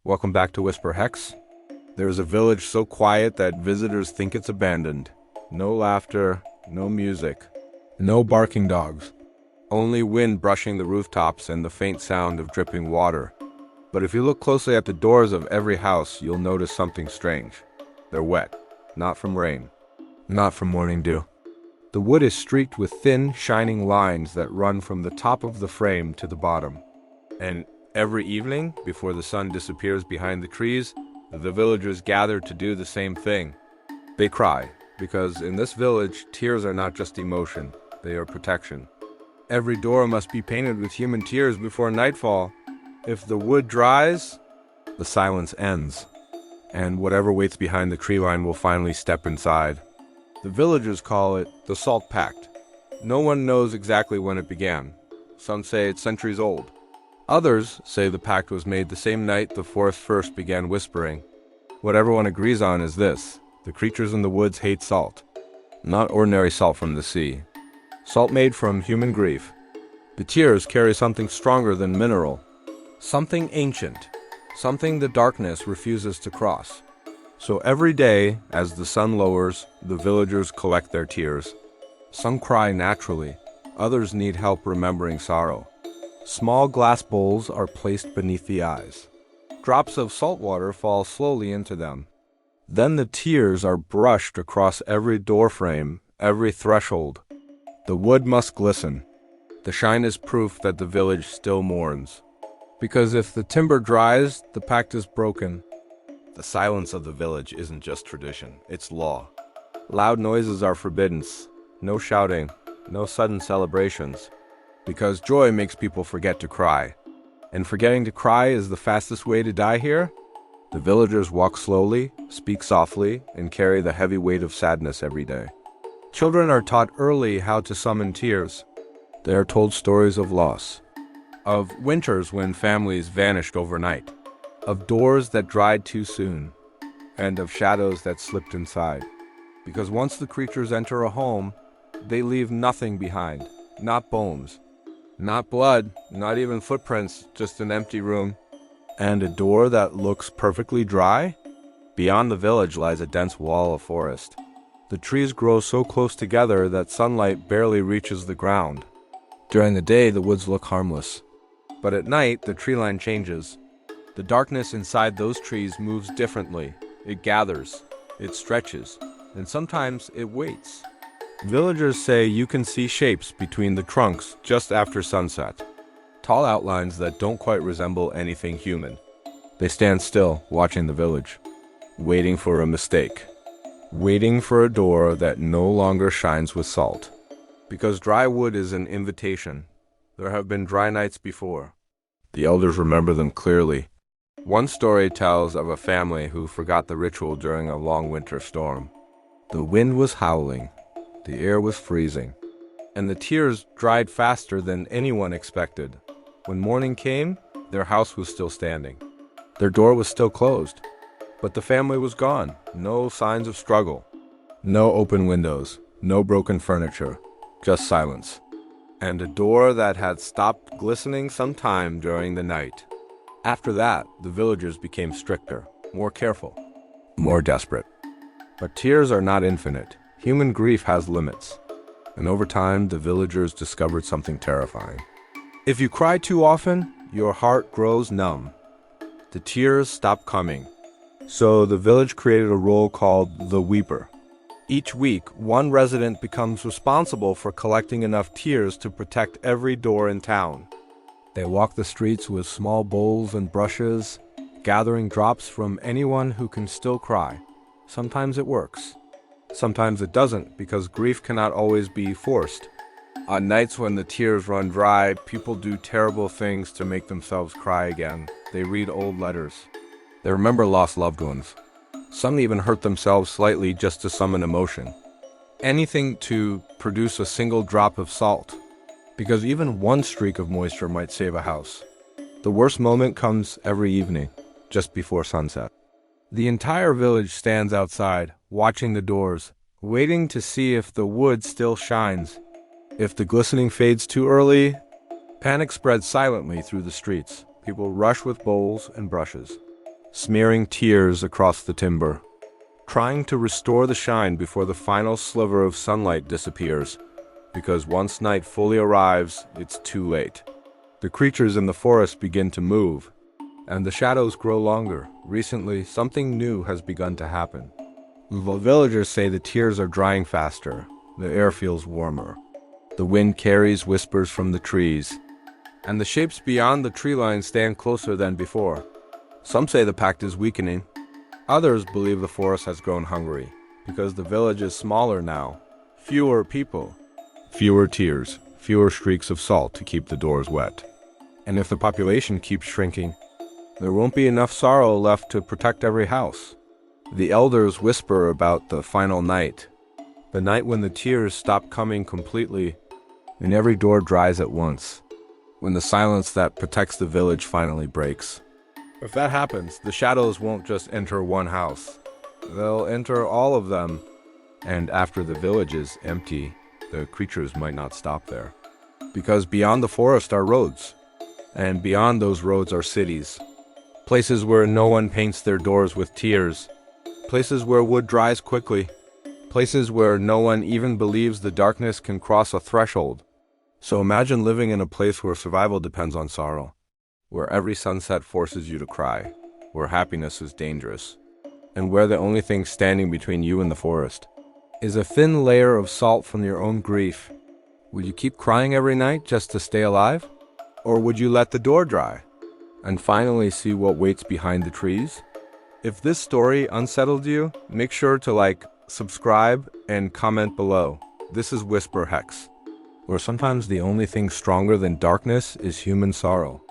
Welcome back to Whisper Hex. There is a village so quiet that visitors think it's abandoned. No laughter, no music, no barking dogs. Only wind brushing the rooftops and the faint sound of dripping water. But if you look closely at the doors of every house, you'll notice something strange. They're wet, not from rain, not from morning dew. The wood is streaked with thin, shining lines that run from the top of the frame to the bottom. And every evening, before the sun disappears behind the trees, the villagers gather to do the same thing. They cry, because in this village, tears are not just emotion, they are protection. Every door must be painted with human tears before nightfall. If the wood dries, the silence ends, and whatever waits behind the tree line will finally step inside. The villagers call it the Salt Pact. No one knows exactly when it began. Some say it's centuries old. Others say the pact was made the same night the forest first began whispering. What everyone agrees on is this: the creatures in the woods hate salt. Not ordinary salt from the sea. Salt made from human grief. The tears carry something stronger than mineral. Something ancient. Something the darkness refuses to cross. So every day, as the sun lowers, the villagers collect their tears. Some cry naturally. Others need help remembering sorrow. Small glass bowls are placed beneath the eyes. Drops of salt water fall slowly into them. Then the tears are brushed across every doorframe, every threshold. The wood must glisten. The shine is proof that the village still mourns. Because if the timber dries, the pact is broken. The silence of the village isn't just tradition, it's law. Loud noises are forbidden. No shouting, no sudden celebrations. Because joy makes people forget to cry. And forgetting to cry is the fastest way to die here? The villagers walk slowly, speak softly, and carry the heavy weight of sadness every day. Children are taught early how to summon tears. They are told stories of loss, of winters when families vanished overnight, of doors that dried too soon, and of shadows that slipped inside. Because once the creatures enter a home, they leave nothing behind, not bones. Not blood, not even footprints, just an empty room. And a door that looks perfectly dry? Beyond the village lies a dense wall of forest. The trees grow so close together that sunlight barely reaches the ground. During the day, the woods look harmless. But at night, the tree line changes. The darkness inside those trees moves differently. It gathers, it stretches, and sometimes it waits. Villagers say you can see shapes between the trunks just after sunset. Tall outlines that don't quite resemble anything human. They stand still, watching the village, waiting for a mistake. Waiting for a door that no longer shines with salt. Because dry wood is an invitation. There have been dry nights before. The elders remember them clearly. One story tells of a family who forgot the ritual during a long winter storm. The wind was howling. The air was freezing, and the tears dried faster than anyone expected. When morning came, their house was still standing. Their door was still closed, but the family was gone. No signs of struggle. No open windows, no broken furniture, just silence. And a door that had stopped glistening sometime during the night. After that, the villagers became stricter, more careful, more desperate. But tears are not infinite. Human grief has limits, and over time, the villagers discovered something terrifying. If you cry too often, your heart grows numb. The tears stop coming. So the village created a role called the Weeper. Each week, one resident becomes responsible for collecting enough tears to protect every door in town. They walk the streets with small bowls and brushes, gathering drops from anyone who can still cry. Sometimes it works. Sometimes it doesn't, because grief cannot always be forced. On nights when the tears run dry, people do terrible things to make themselves cry again. They read old letters. They remember lost loved ones. Some even hurt themselves slightly just to summon emotion. Anything to produce a single drop of salt, because even one streak of moisture might save a house. The worst moment comes every evening, just before sunset. The entire village stands outside, watching the doors, waiting to see if the wood still shines. If the glistening fades too early, panic spreads silently through the streets. People rush with bowls and brushes. smearing tears across the timber, trying to restore the shine before the final sliver of sunlight disappears, because once night fully arrives, it's too late. The creatures in the forest begin to move, and the shadows grow longer. Recently, something new has begun to happen. The villagers say the tears are drying faster, the air feels warmer, the wind carries whispers from the trees, and the shapes beyond the tree line stand closer than before. Some say the pact is weakening. Others believe the forest has grown hungry, because the village is smaller now. Fewer people, fewer tears, fewer streaks of salt to keep the doors wet. And if the population keeps shrinking, there won't be enough sorrow left to protect every house. The elders whisper about the final night, the night when the tears stop coming completely and every door dries at once, when the silence that protects the village finally breaks. If that happens, the shadows won't just enter one house. They'll enter all of them, and after the village is empty, the creatures might not stop there. Because beyond the forest are roads, and beyond those roads are cities. Places where no one paints their doors with tears. Places where wood dries quickly. Places where no one even believes the darkness can cross a threshold. So imagine living in a place where survival depends on sorrow, where every sunset forces you to cry, where happiness is dangerous, and where the only thing standing between you and the forest is a thin layer of salt from your own grief. Would you keep crying every night just to stay alive? Or would you let the door dry and finally see what waits behind the trees? If this story unsettled you, make sure to like, subscribe, and comment below. This is Whisper Hex, where sometimes the only thing stronger than darkness is human sorrow.